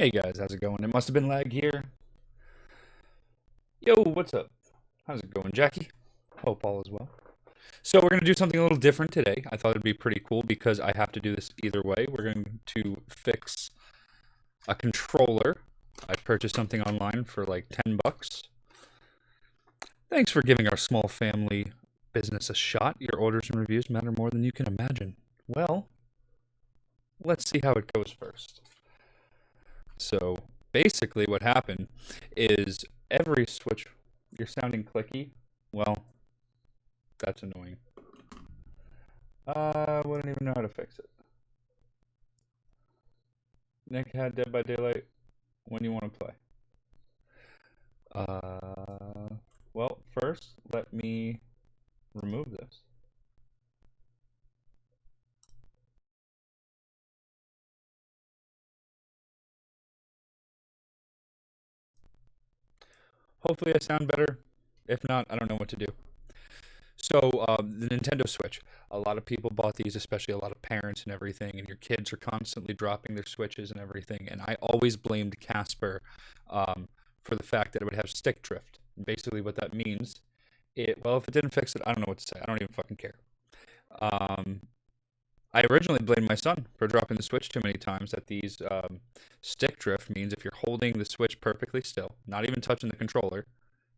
Hey guys, how's it going? It must have been lag here. Yo, what's up? How's it going, Jackie? Hope all is well. So we're going to do something a little different today. I thought it'd be pretty cool because I have to do this either way. We're going to fix a controller. I purchased something online for like 10 bucks. Thanks for giving our small family business a shot. Your orders and reviews matter more than you can imagine. Well, let's see how it goes first. So basically what happened is every switch, you're sounding clicky. Well, that's annoying. Wouldn't even know how to fix it. Nick had Dead by Daylight. When you want to play? Well, first let me remove this. Hopefully I sound better. If not, I don't know what to do. So, the Nintendo Switch. A lot of people bought these, especially a lot of parents and everything, and your kids are constantly dropping their Switches and everything. And I always blamed Casper for the fact that it would have stick drift. And basically what that means, well, if it didn't fix it, I don't know what to say. I don't even fucking care. I originally blamed my son for dropping the Switch too many times. That these stick drift means if you're holding the Switch perfectly still, not even touching the controller,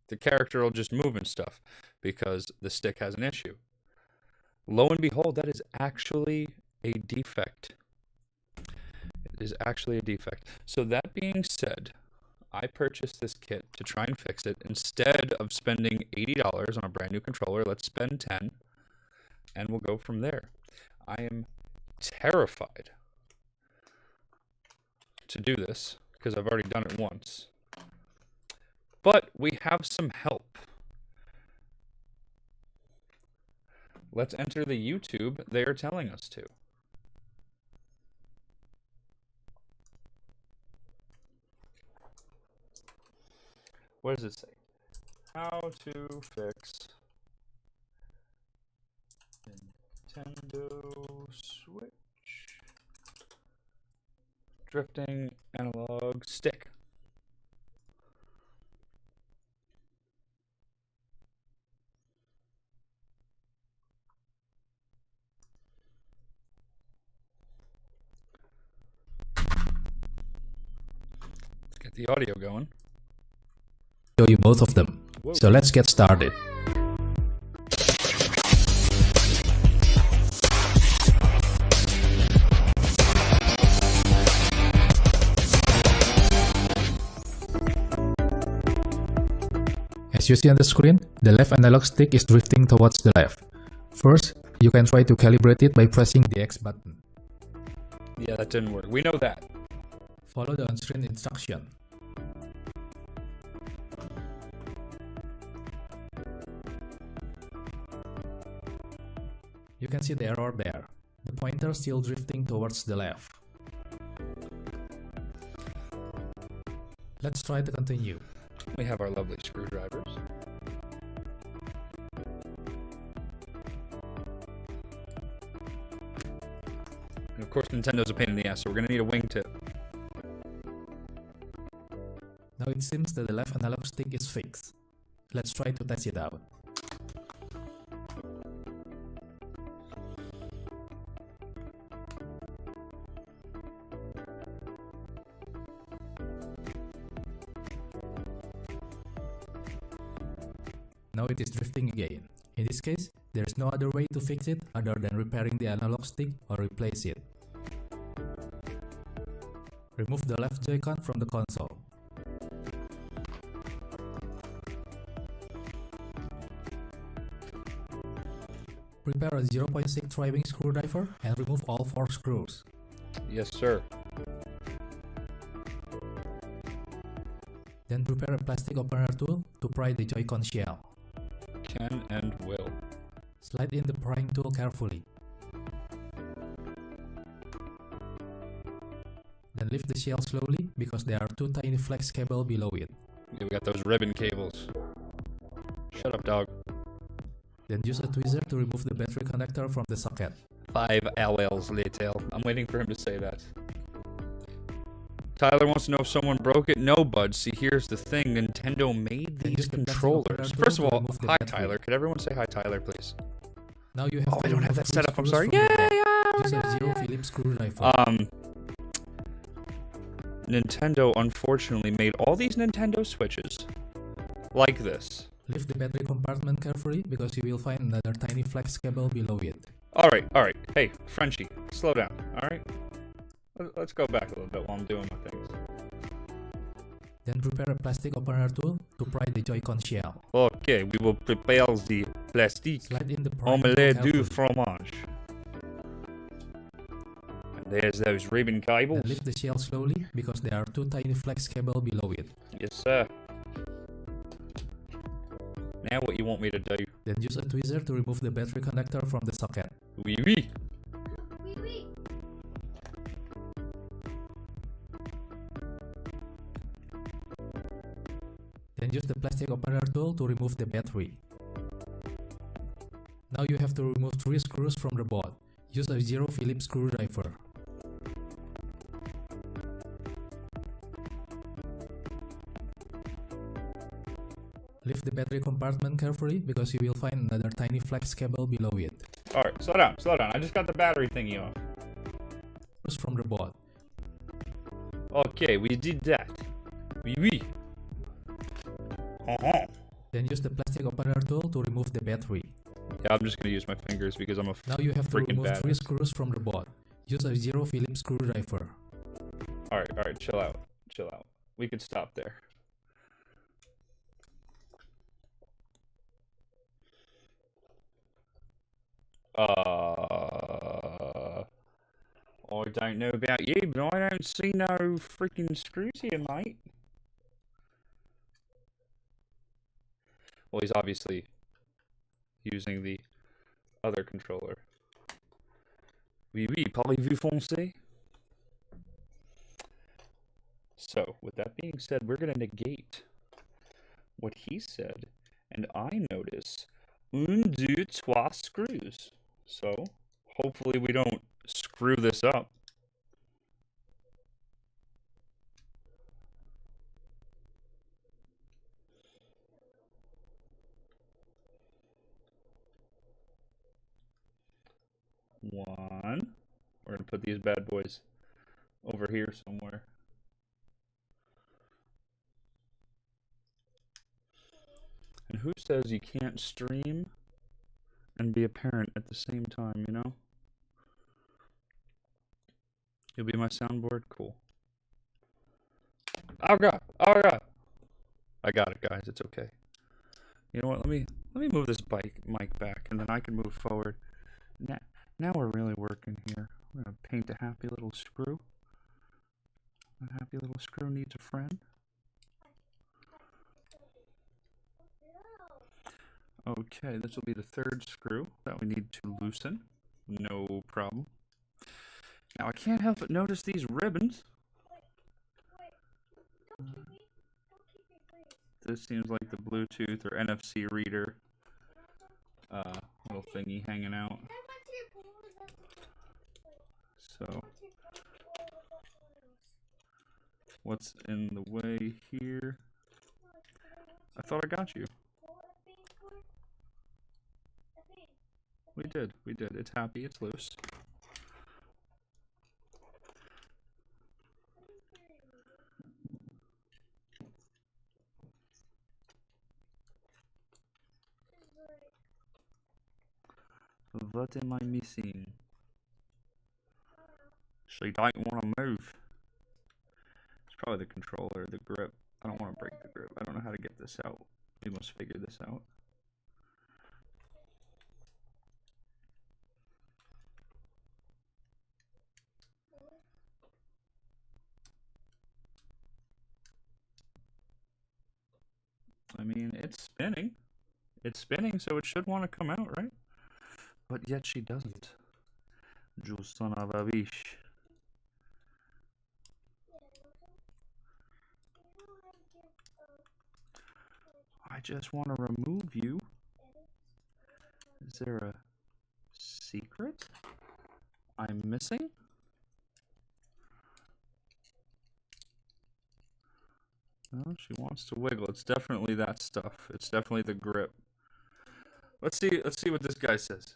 the character will just move and stuff because the stick has an issue. Lo and behold, that is actually a defect. It is actually a defect. So that being said, I purchased this kit to try and fix it. Instead of spending $80 on a brand new controller, let's spend 10 and we'll go from there. I am terrified to do this because I've already done it once. But we have some help. Let's enter the YouTube they are telling us to. What does it say? How to fix Nintendo Switch drifting analog stick. Let's get the audio going. Show you both of them. Whoa. So let's get started. As you see on the screen, the left analog stick is drifting towards the left. First, you can try to calibrate it by pressing the X button. Yeah, that didn't work. We know that. Follow the on-screen instruction. You can see the error there. The pointer still drifting towards the left. Let's try to continue. We have our lovely screwdrivers. And of course, Nintendo's a pain in the ass, so we're going to need a wingtip. Now it seems that the left analog stick is fixed. Let's try to test it out. Now it is drifting again. In this case, there is no other way to fix it other than repairing the analog stick or replace it. Remove the left Joy-Con from the console. Prepare a 0.6 driving screwdriver and remove all 4 screws. Yes, sir. Then prepare a plastic opener tool to pry the Joy-Con shell. Can and will. Slide in the prying tool carefully. Then lift the shell slowly because there are 2 tiny flex cables below it. Yeah, we got those ribbon cables. Shut up, dog. Then use a tweezer to remove the battery connector from the socket. 5 LLs later. I'm waiting for him to say that. Tyler wants to know if someone broke it. No, bud. See, here's the thing. Nintendo made these controllers. First of all, hi, Tyler. Could everyone say hi, Tyler, please? Now you have I don't have that set up. I'm sorry. Use Yeah. a 0 Phillips screwdriver. Nintendo unfortunately made all these Nintendo Switches like this. Lift the battery compartment carefully because you will find another tiny flex cable below it. All right. Hey, Frenchie, slow down. All right. Let's go back a little bit while I'm doing my things. Then prepare a plastic opener tool to pry the Joy-Con shell. Okay, we will prepare the plastique Slide in the prying omelette tool du carefully. fromage. And there's those ribbon Then cables. lift the shell slowly because there are two tiny flex cables below it. Yes, sir. Now what you want me to do? Then use a tweezer to remove the battery connector from the socket. Oui, oui. Then use the plastic opener tool to remove the battery. Now you have to remove 3 screws from the board. Use a 0 Phillips screwdriver. Lift the battery compartment carefully because you will find another tiny flex cable below it. Alright, slow down. I just got the battery thingy off. Screws from the board. Okay, we did that. Oui, oui. Then use the plastic opener tool to remove the battery. Yeah, I'm just gonna use my fingers because I'm a Now you have to freaking remove 3 badass. screws from the board. Use a 0 Phillips screwdriver. Alright, chill out. We could stop there. I don't know about you, but I don't see no freaking screws here, mate. Well, he's obviously using the other controller. Oui, oui, parlez-vous français? So, with that being said, we're going to negate what he said, and I notice un, deux, trois screws. So, hopefully we don't screw this up. One. We're going to put these bad boys over here somewhere. And who says you can't stream and be a parent at the same time, you know? You'll be my soundboard? Cool. Oh god! I got it, guys. It's okay. You know what? Let me move this mic back, and then I can move forward. Now we're really working here. We're gonna paint a happy little screw. A happy little screw needs a friend. Okay, this will be the third screw that we need to loosen. No problem. Now I can't help but notice these ribbons. This seems like the Bluetooth or NFC reader little thingy hanging out. So, what's in the way here? I thought I got you. We did. It's happy, it's loose. What am I missing? She don't want to move. It's probably the controller, the grip. I don't want to break the grip. I don't know how to get this out. We must figure this out. I mean, it's spinning. It's spinning, so it should want to come out, right? But yet she doesn't. You son of a bitch. I just want to remove you. Is there a secret I'm missing? No, she wants to wiggle. It's definitely that stuff. It's definitely the grip. Let's see what this guy says.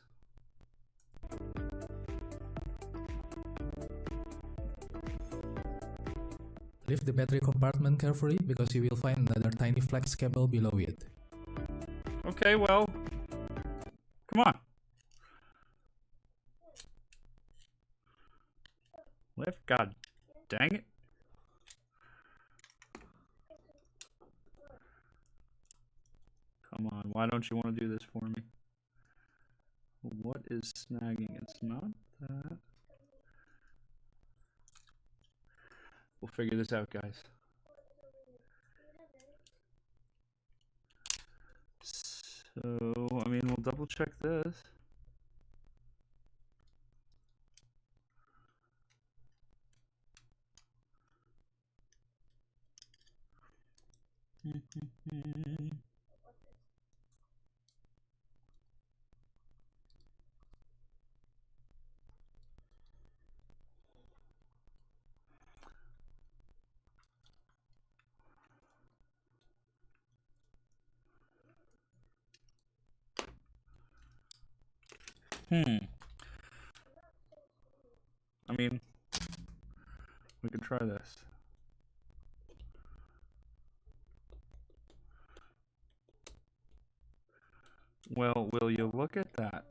Lift the battery compartment carefully because you will find another tiny flex cable below it. Okay, well, come on. Lift, god dang it. Come on, why don't you want to do this for me? What is snagging? It's not that. We'll figure this out, guys. So, I mean, we'll double check this. I mean, we could try this. Well, will you look at that?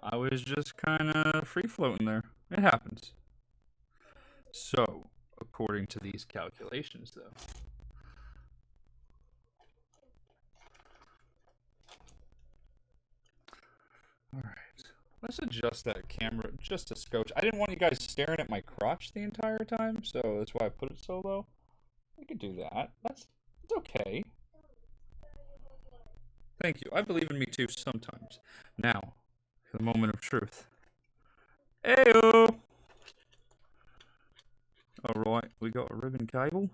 I was just kind of free floating there. It happens. So, according to these calculations, though, all right, let's adjust that camera just a scotch. I didn't want you guys staring at my crotch the entire time, so that's why I put it so low. I could do that. It's okay. Thank you. I believe in me too sometimes. Now, for the moment of truth. Ayo! Alright, we got a ribbon cable.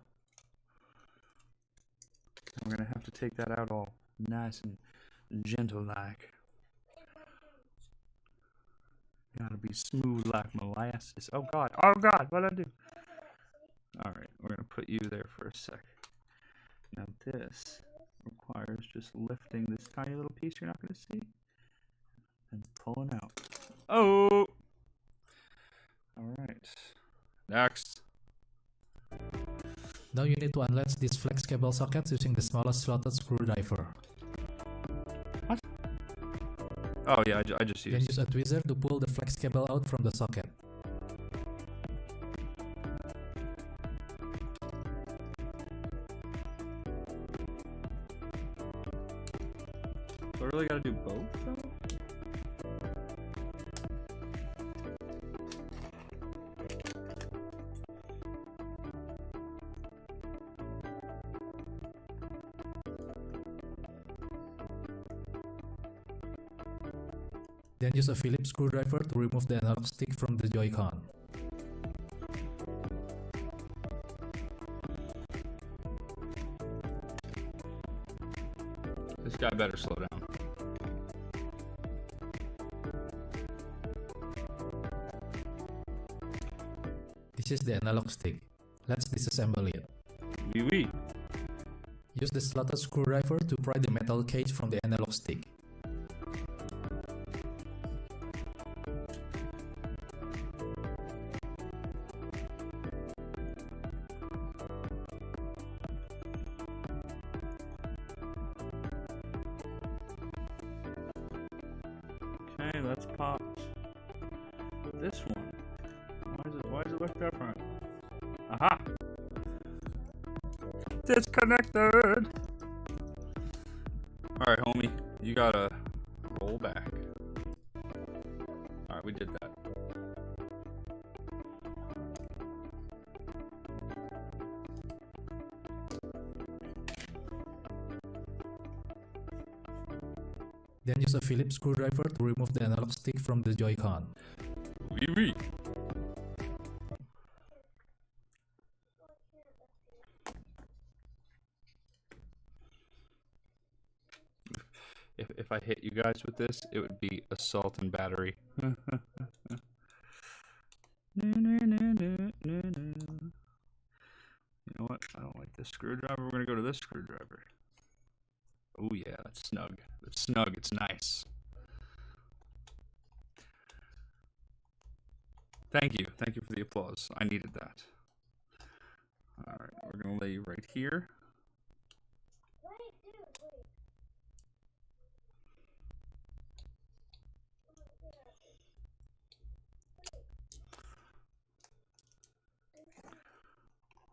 We're gonna have to take that out all nice and gentle like. Gotta be smooth like molasses. Oh god, what'd I do? Alright, we're gonna put you there for a sec. Now this requires just lifting this tiny little piece you're not gonna see and pulling out. Oh! Alright. Next. Now you need to unlatch these flex cable sockets using the smallest slotted screwdriver. What? Oh yeah, I just Then used. use a tweezer to pull the flex cable out from the socket. Do I really gotta do both though? Then use a Phillips screwdriver to remove the analog stick from the Joy-Con. This guy better slow down. This is the analog stick. Let's disassemble it. Wee wee. Use the slotted screwdriver to pry the metal cage from the analog stick. Okay, let's pop this one. Why is it like that front? Aha! Disconnected! Alright, homie. You gotta roll back. Alright, we did that. Then use a Phillips screwdriver to remove the analog stick from the Joy-Con. Wee wee. If I hit you guys with this, it would be assault and battery. You know what? this screwdriver. We're gonna go to this screwdriver. Oh yeah, that's snug. It's snug. It's nice. Thank you. Thank you for the applause. I needed that. All right, we're gonna lay you right here.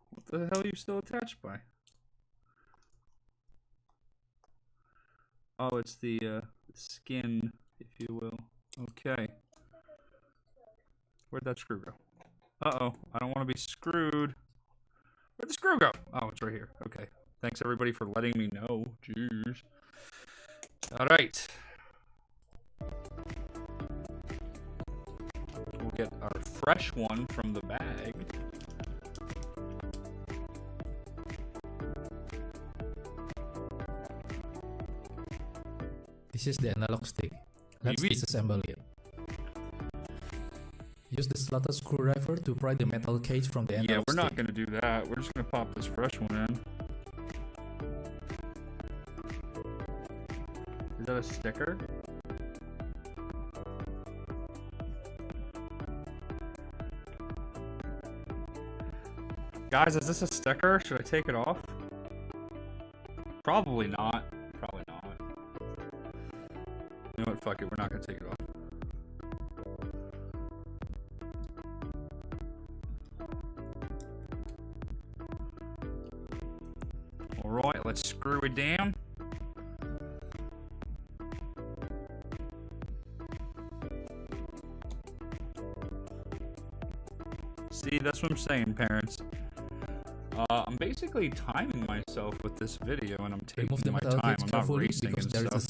What the hell are you still attached by? Oh, it's the skin, if you will. Okay. Where'd that screw go? Uh-oh, I don't want to be screwed. Where'd the screw go? Oh, it's right here. Okay. Thanks, everybody, for letting me know. Jeez. All right. We'll get our fresh one from the bag. This is the analog stick. Let's disassemble it. Use the slotted screwdriver to pry the metal cage from the analog stick. Yeah, we're not going to do that. We're just going to pop this fresh one in. Is that a sticker? Guys, is this a sticker? Should I take it off? Probably not. Probably not. You know what? Fuck it. We're not going to take it off. Alright, let's screw it down. See, that's what I'm saying, parents. I'm basically timing myself with this video, and I'm taking my time. I'm not racing and stuff.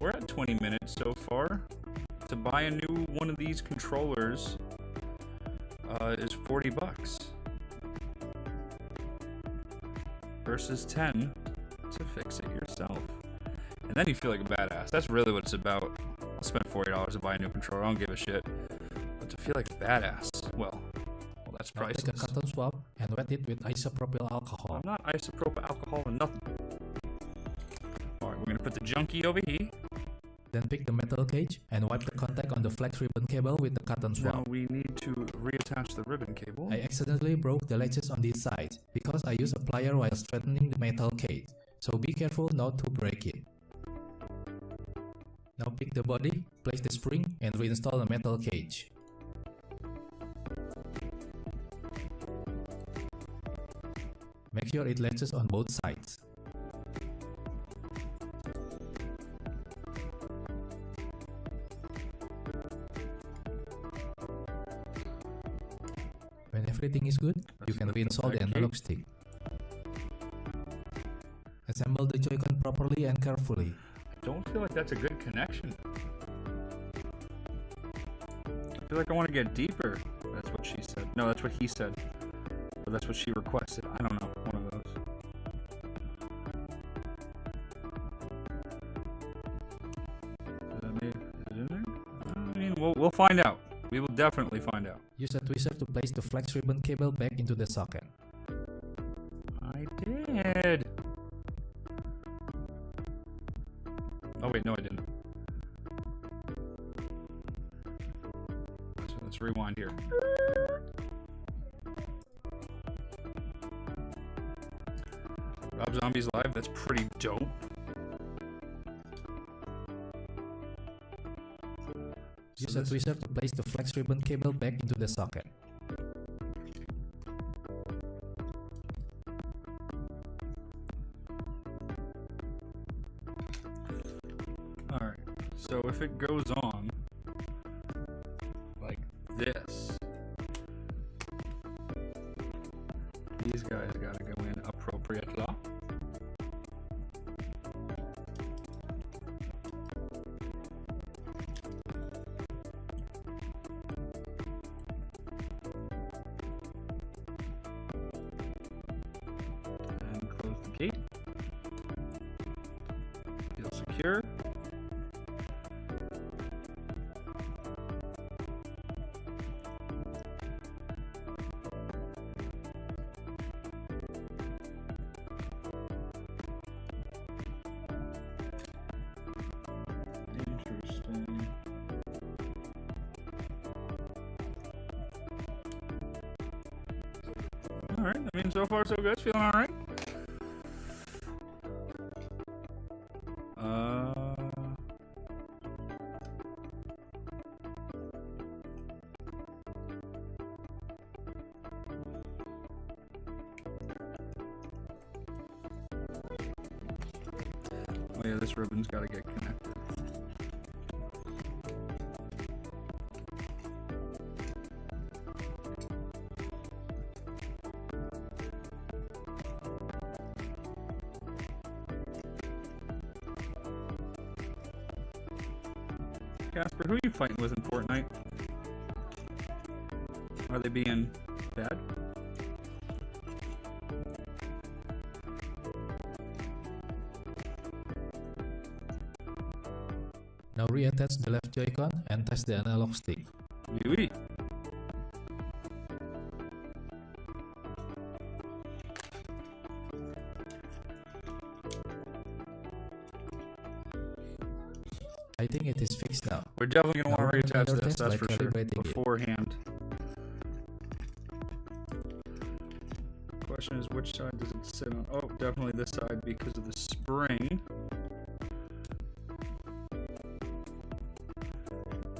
We're at 20 minutes so far. To buy a new one of these controllers is $40 versus 10 to fix it yourself. And then you feel like a badass. That's really what it's about. I'll spend $40 to buy a new controller. I don't give a shit. But to feel like a badass, well, that's priceless. Take a cotton swab and wet it with isopropyl alcohol. I'm not isopropyl alcohol or nothing. Alright, we're gonna put the junkie over here. Then pick the metal cage and wipe the contact on the flex ribbon cable with the cotton swab. Now we need to reattach the ribbon cable. I accidentally broke the latches on these sides because I used a plier while straightening the metal cage, so be careful not to break it. Now pick the body, place the spring, and reinstall the metal cage. Make sure it latches on both sides. When everything is good, you can reinstall the analog stick. Assemble the Joy-Con properly and carefully. I don't feel like that's a good connection. I feel like I want to get deeper. That's what she said. No, that's what he said. Or that's what she requested. I don't know. One of those. Is it in there? I mean, we'll find out. We will definitely find out. Use a twister to place the flex ribbon cable back into the socket. I did. Oh wait, no I didn't. So let's rewind here. Rob Zombie's live, that's pretty dope. Use a twister to place the flex ribbon cable back into the socket. Alright, so if it goes on like this, these guys gotta go in appropriately. Gate. Feel secure. Alright, I mean, so far so good. Feeling alright. Oh yeah, this ribbon's got to get connected. Casper, who are you fighting with in Fortnite? Are they being bad? Now reattach the left Joy-Con and test the analog stick. Oui. I think it is fixed now. We're definitely going to want to reattach Another this, test that's by for sure, calibrating it. beforehand. Question is, which side does it sit on? Oh, definitely this side because of the spring.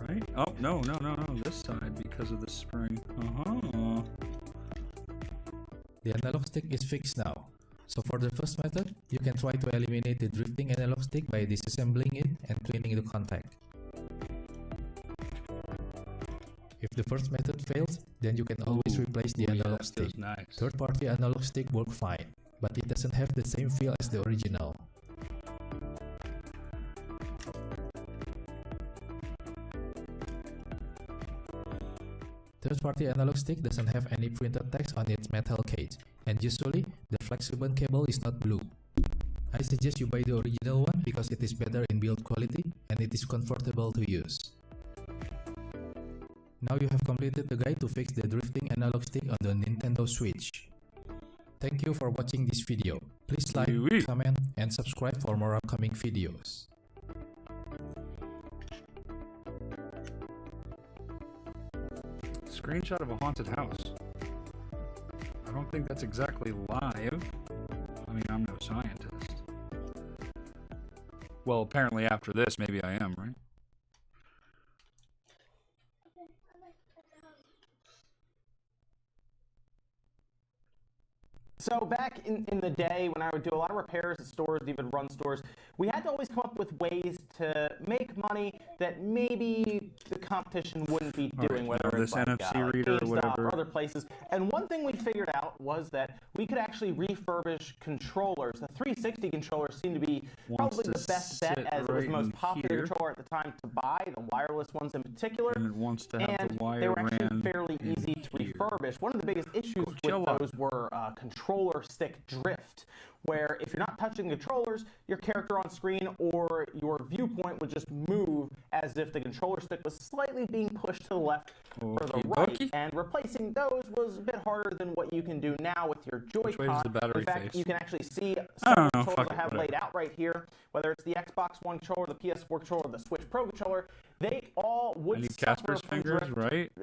Right? Oh, no, this side because of the spring. The analog stick is fixed now. So for the first method, you can try to eliminate the drifting analog stick by disassembling it and cleaning the contact. If the first method fails, then you can always replace the analog stick. Nice. Third-party analog stick work fine, but it doesn't have the same feel as the original. Third-party analog stick doesn't have any printed text on its metal case, and usually the flexible cable is not blue. I suggest you buy the original one because it is better in build quality and it is comfortable to use. Now you have completed the guide to fix the drifting analog stick on the Nintendo Switch. Thank you for watching this video. Please like, comment, and subscribe for more upcoming videos. Screenshot of a haunted house. I don't think that's exactly live. I mean, I'm no scientist. Well, apparently after this, maybe I am, right? So back in the day when I would do a lot of repairs at stores, even run stores, we had to always come up with ways to make money that maybe the competition wouldn't be doing, whether this it's like, NFC reader or whatever, or other places. And one thing we figured out was that we could actually refurbish controllers. The 360 controllers seemed to be probably the best bet, as it was the most popular controller at the time to buy, the wireless ones in particular. And it wants to have the wire they were actually ran fairly easy to refurbish. One of the biggest issues with those were controller stick drift, where if you're not touching the controllers, your character on screen or your viewpoint would just move as if the controller stick was slightly being pushed to the left or the right. And replacing those was a bit harder than what you can do now with your Joy-Con. In fact, you can actually see some controllers I have laid out right here, whether it's the Xbox One controller, the PS4 controller, the Switch Pro controller. They all would suffer from drift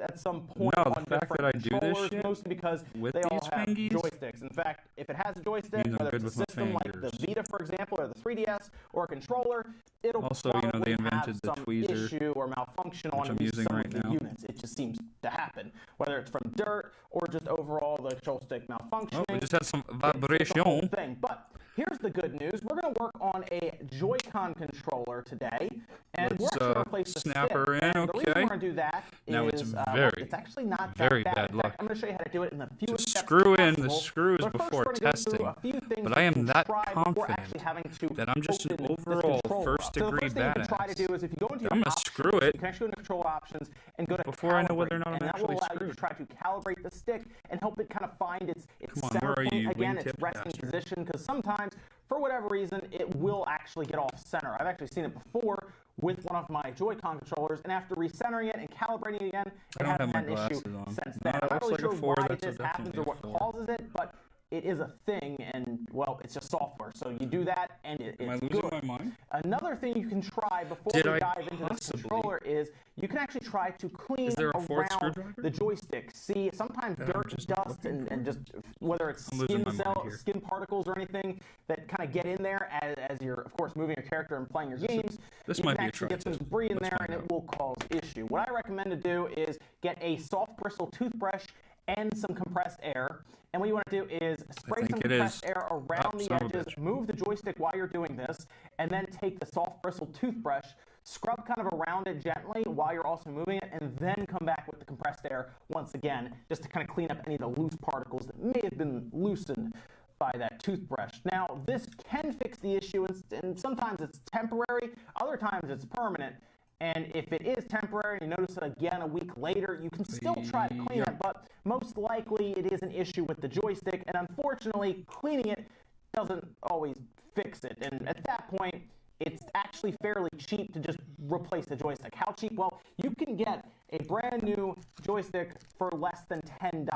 at some point on different controllers, mostly because they all have joysticks. In fact, if it has a joystick, whether it's a system like the Vita, for example, or the 3DS, or a controller, it'll probably have some issue or malfunction on some of the units. It just seems to happen, whether it's from dirt or just overall the control stick malfunctioning. Oh, we just had some vibration. But here's the good news. We're going to work on a Joy-Con controller today, and we're actually going to replace the snap her in. The reason we're going to do that is it's actually not very that bad. bad luck. In fact, I'm going to show you how to do it in the fewest steps screw in possible. the screws before testing, but I am that confident that I'm just an overall first-degree badass. Try to do is if you go into I'm going to screw it you can actually go into control options and go to before I know whether or not I'm actually screwed. And that will allow screwed. you to try to calibrate the stick and help it kind of find its Come on, center where are point you, again, its wingtip resting bastard? position, because sometimes, for whatever reason, it will actually get off center. I've actually seen it before with one of my Joy-Con controllers, and after recentering it and calibrating it again, it hasn't had an issue since then. I'm not really sure why this happens or what causes it, but it is a thing, and well, it's just software. So you do that, and it's Am I losing good. my mind? Another thing you can try before Did we I dive into this possibly? controller is you can actually try to clean Is there a fourth around screwdriver? the joystick. See, sometimes That I'm dirt, just dust, looking and just whether it's I'm losing skin my mind here. skin particles or anything that kind of get in there as you're, of course, moving your character and playing your games. This you might can be a actually try get some test. debris in Let's there, find and out. it will cause issue. What I recommend to do is get a soft bristle toothbrush and some compressed air. And what you want to do is spray some think it compressed is. air around the son of a edges, bitch. move the joystick while you're doing this, and then take the soft bristle toothbrush, scrub kind of around it gently while you're also moving it, and then come back with the compressed air once again, just to kind of clean up any of the loose particles that may have been loosened by that toothbrush. Now, this can fix the issue, and sometimes it's temporary, other times it's permanent. And if it is temporary and you notice it again a week later, you can still try to clean it, but most likely it is an issue with the joystick, and unfortunately, cleaning it doesn't always fix it. And at that point, it's actually fairly cheap to just replace the joystick. How cheap? Well, you can get a brand new joystick for less than $10.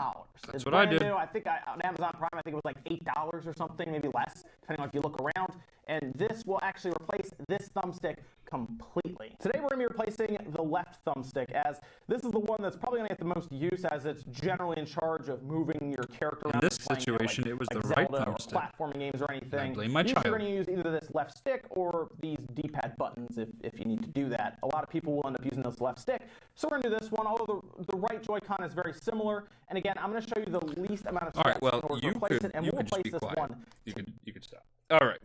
It's what I brand did. new. I think on Amazon Prime, I think it was like $8 or something, maybe less, depending on if you look around. And this will actually replace this thumbstick completely. Today we're going to be replacing the left thumbstick, as this is the one that's probably going to get the most use, as it's generally in charge of moving your character around. In this and playing, situation, it was like the right Zelda or thumbstick. platforming games or anything. I blame my Usually child. You're going to use either this left stick or these D-pad buttons if you need to do that. A lot of people will end up using this left stick. So we're going to do this one, although the right Joy-Con is very similar. And again, I'm going to show you the least amount of All right. steps Well, in order to you replace could it, and you we'll could just replace be this quiet. one. You could stop. All right.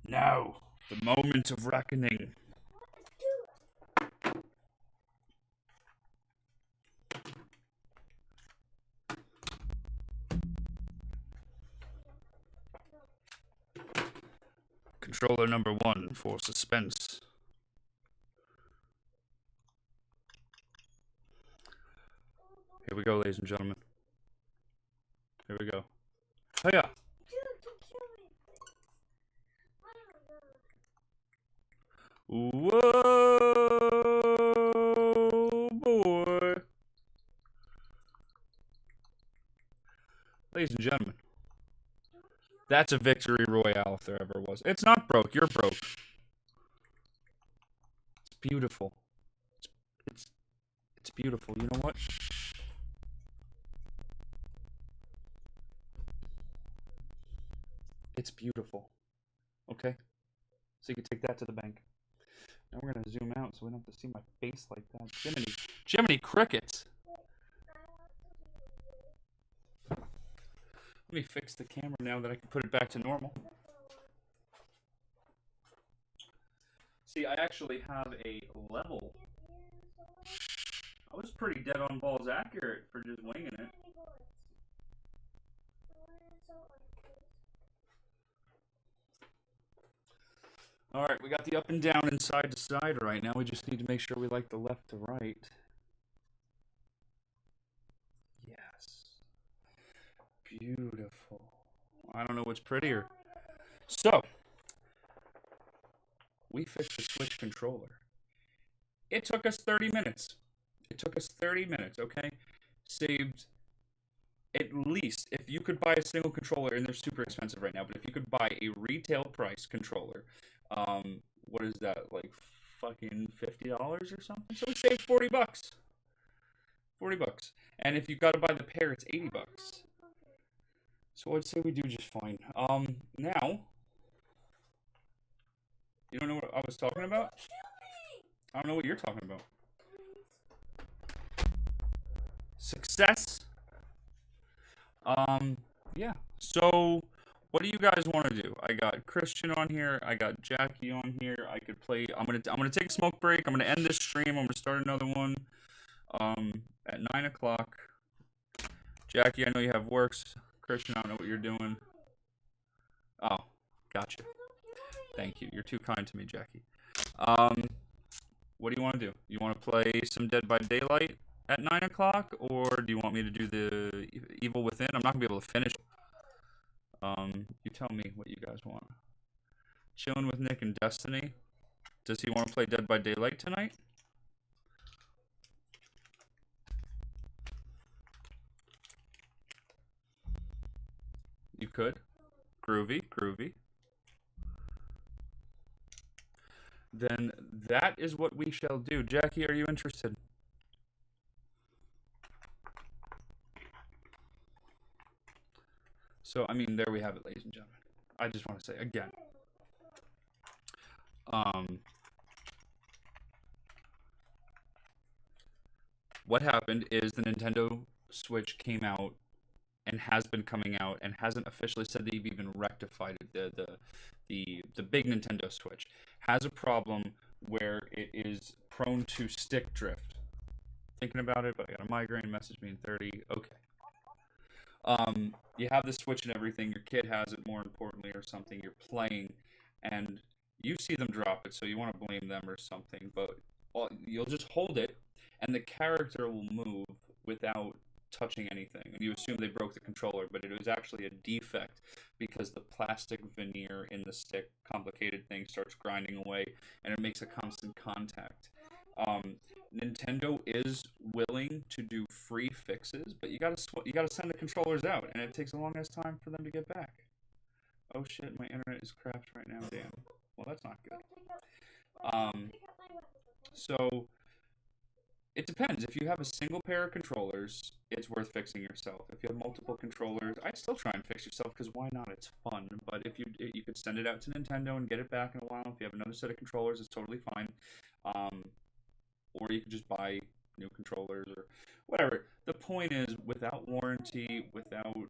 Now, the moment of reckoning. Controller number 1 for suspense. Here we go, ladies and gentlemen. Here we go. Hiya! Whoa, boy. Ladies and gentlemen, that's a victory royale if there ever was. It's not broke, you're broke. It's beautiful. It's beautiful. You know what? It's beautiful. Okay? So you can take that to the bank. Now we're gonna zoom out so we don't have to see my face like that. Jiminy Crickets! Let me fix the camera now that I can put it back to normal. See, I actually have a level. I was pretty dead on balls accurate for just winging it. Alright, we got the up and down and side to side right now. We just need to make sure we like the left to right. Yes. Beautiful. I don't know what's prettier. So, we fixed the Switch controller. It took us 30 minutes. It took us 30 minutes, okay? Saved at least, if you could buy a single controller, and they're super expensive right now, but if you could buy a retail price controller, what is that, like fucking $50 or something? So we saved 40 bucks. 40 bucks. And if you got to buy the pair, it's 80 bucks. So I'd say we do just fine. Now, you don't know what I was talking about? I don't know what you're talking about. Success. Yeah. So, what do you guys want to do? I got Christian on here. I got Jackie on here. I could play. I'm gonna take a smoke break. I'm gonna end this stream. I'm gonna start another one. At 9 o'clock. Jackie, I know you have works. Christian, I don't know what you're doing. Oh, gotcha. Thank you. You're too kind to me, Jackie. What do you want to do? You want to play some Dead by Daylight at 9 o'clock, or do you want me to do the Evil Within? I'm not gonna be able to finish. You tell me what you guys want. Chilling with Nick and Destiny. Does he want to play Dead by Daylight tonight? could. Groovy, groovy. Then that is what we shall do. Jackie, are you interested? So, I mean, there we have it, ladies and gentlemen. I just want to say again. What happened is the Nintendo Switch came out and has been coming out and hasn't officially said they've even rectified it. The big Nintendo Switch has a problem where it is prone to stick drift. Thinking about it, but I got a migraine. Message me in 30. Okay. You have the Switch and everything. Your kid has it, more importantly, or something. You're playing, and you see them drop it, so you want to blame them or something. But you'll just hold it, and the character will move without touching anything, and you assume they broke the controller, but it was actually a defect because the plastic veneer in the stick, complicated thing, starts grinding away, and it makes a constant contact. Nintendo is willing to do free fixes, but you gotta send the controllers out, and it takes a long ass time for them to get back. Oh shit, my internet is crapped right now. Damn. Well, that's not good. So it depends. If you have a single pair of controllers, it's worth fixing yourself. If you have multiple controllers, I'd still try and fix yourself because why not? It's fun. But if you could send it out to Nintendo and get it back in a while. If you have another set of controllers, it's totally fine. Or you can just buy new controllers or whatever. The point is, without warranty, without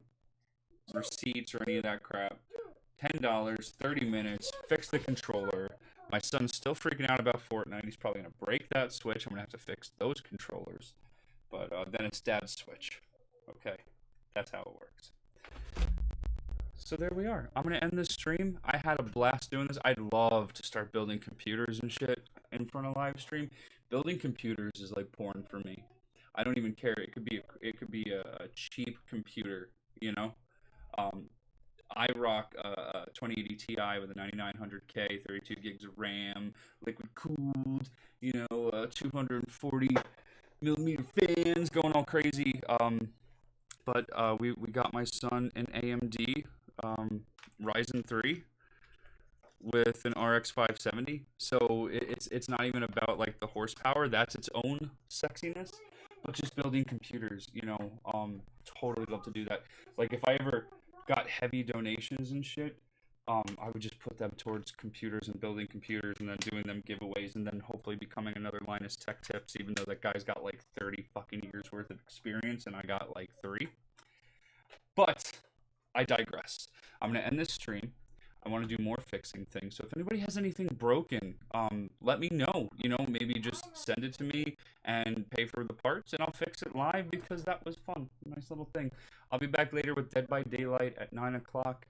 receipts or any of that crap, $10, 30 minutes, fix the controller. My son's still freaking out about Fortnite. He's probably going to break that Switch. I'm going to have to fix those controllers. But then it's Dad's Switch. Okay, that's how it works. So there we are. I'm going to end this stream. I had a blast doing this. I'd love to start building computers and shit in front of live stream. Building computers is like porn for me. I don't even care. It could be a cheap computer, you know? I rock a 2080 Ti with a 9900K, 32 gigs of RAM, liquid cooled, 240 millimeter fans, going all crazy. But we got my son an AMD Ryzen 3 with an RX 570. So it's not even about like the horsepower. That's its own sexiness. But just building computers, totally love to do that. Like if I ever got heavy donations and shit, I would just put them towards computers and building computers and then doing them giveaways and then hopefully becoming another Linus Tech Tips, even though that guy's got like 30 fucking years worth of experience and I got like 3. But I digress. I'm going to end this stream. I want to do more fixing things. So if anybody has anything broken, let me know. Maybe just send it to me and pay for the parts and I'll fix it live because that was fun. Nice little thing. I'll be back later with Dead by Daylight at 9 o'clock.